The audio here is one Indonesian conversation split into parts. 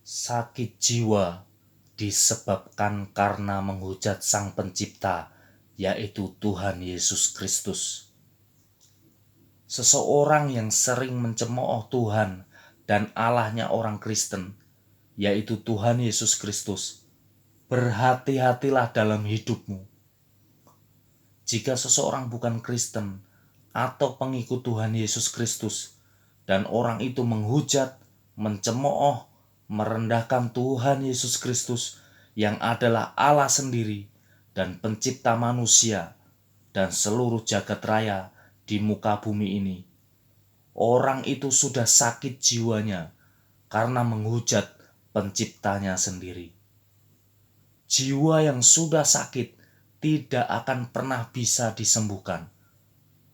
Sakit jiwa disebabkan karena menghujat Sang Pencipta, yaitu Tuhan Yesus Kristus. Seseorang yang sering mencemooh Tuhan dan Allahnya orang Kristen, yaitu Tuhan Yesus Kristus, berhati-hatilah dalam hidupmu. Jika seseorang bukan Kristen atau pengikut Tuhan Yesus Kristus, dan orang itu menghujat, mencemooh, merendahkan Tuhan Yesus Kristus yang adalah Allah sendiri dan pencipta manusia dan seluruh jagat raya di muka bumi ini, orang itu sudah sakit jiwanya karena menghujat penciptanya sendiri. Jiwa yang sudah sakit tidak akan pernah bisa disembuhkan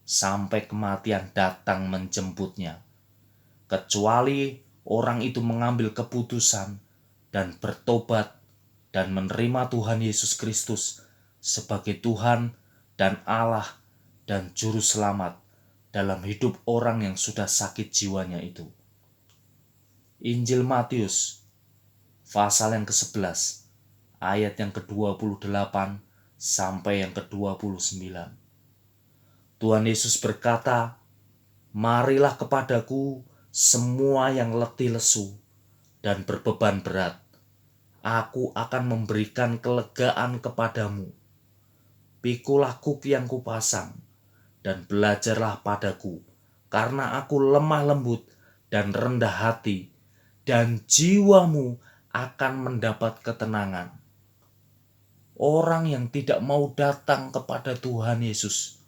sampai kematian datang menjemputnya, kecuali orang itu mengambil keputusan dan bertobat dan menerima Tuhan Yesus Kristus sebagai Tuhan dan Allah dan Juru Selamat dalam hidup orang yang sudah sakit jiwanya itu. Injil Matius pasal yang ke-11 ayat yang ke-28 sampai yang ke-29. Tuhan Yesus berkata, "Marilah kepadaku semua yang letih lesu dan berbeban berat. Aku akan memberikan kelegaan kepadamu. Pikulah kuk yang kupasang dan belajarlah padaku, karena aku lemah lembut dan rendah hati, dan jiwamu akan mendapat ketenangan." Orang yang tidak mau datang kepada Tuhan Yesus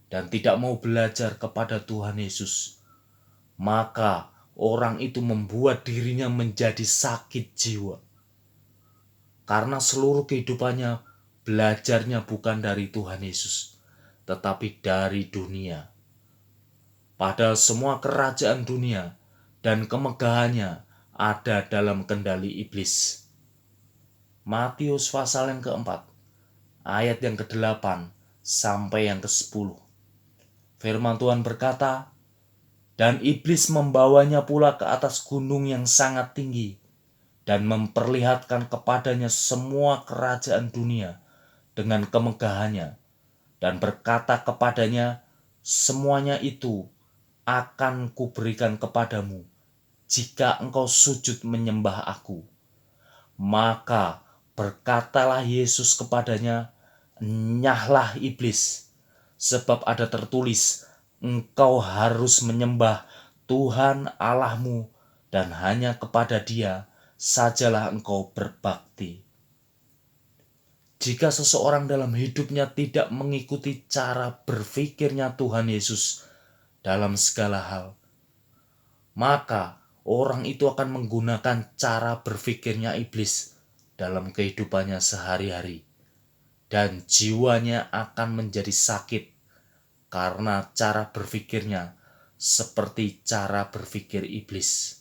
dan tidak mau belajar kepada Tuhan Yesus, maka orang itu membuat dirinya menjadi sakit jiwa. Karena seluruh kehidupannya belajarnya bukan dari Tuhan Yesus, tetapi dari dunia. Padahal semua kerajaan dunia dan kemegahannya ada dalam kendali iblis. Matius pasal yang ke-4, ayat yang ke-8 sampai yang ke-10. Firman Tuhan berkata, "Dan iblis membawanya pula ke atas gunung yang sangat tinggi, dan memperlihatkan kepadanya semua kerajaan dunia dengan kemegahannya, dan berkata kepadanya, semuanya itu akan kuberikan kepadamu, jika engkau sujud menyembah aku." Maka berkatalah Yesus kepadanya, "Enyahlah iblis, sebab ada tertulis, engkau harus menyembah Tuhan Allahmu, dan hanya kepada Dia sajalah engkau berbakti." Jika seseorang dalam hidupnya tidak mengikuti cara berfikirnya Tuhan Yesus dalam segala hal, maka orang itu akan menggunakan cara berfikirnya iblis dalam kehidupannya sehari-hari, dan jiwanya akan menjadi sakit karena cara berfikirnya seperti cara berfikir iblis.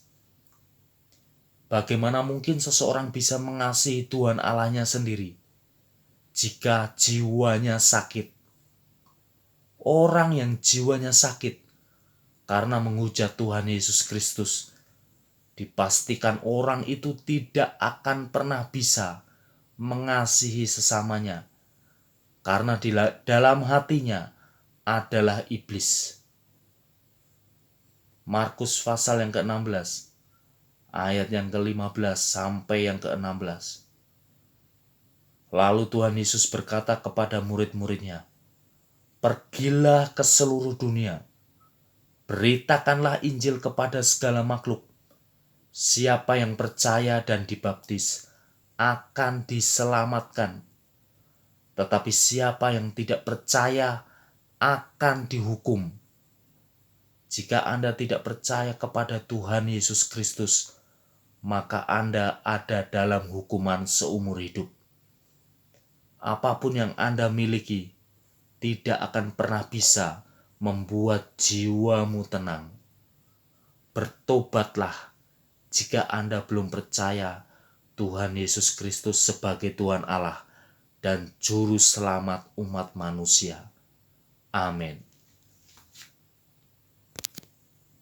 Bagaimana mungkin seseorang bisa mengasihi Tuhan Allahnya sendiri jika jiwanya sakit? Orang yang jiwanya sakit karena menghujat Tuhan Yesus Kristus, dipastikan orang itu tidak akan pernah bisa mengasihi sesamanya, karena di dalam hatinya adalah iblis. Markus pasal yang ke-16 ayat yang ke-15 sampai yang ke-16. Lalu Tuhan Yesus berkata kepada murid-muridnya, "Pergilah ke seluruh dunia, beritakanlah Injil kepada segala makhluk. Siapa yang percaya dan dibaptis akan diselamatkan, tetapi siapa yang tidak percaya akan dihukum. Jika Anda tidak percaya kepada Tuhan Yesus Kristus, maka Anda ada dalam hukuman seumur hidup. Apapun yang Anda miliki tidak akan pernah bisa membuat jiwamu tenang. Bertobatlah jika Anda belum percaya Tuhan Yesus Kristus sebagai Tuhan Allah dan Juru Selamat umat manusia. Amin.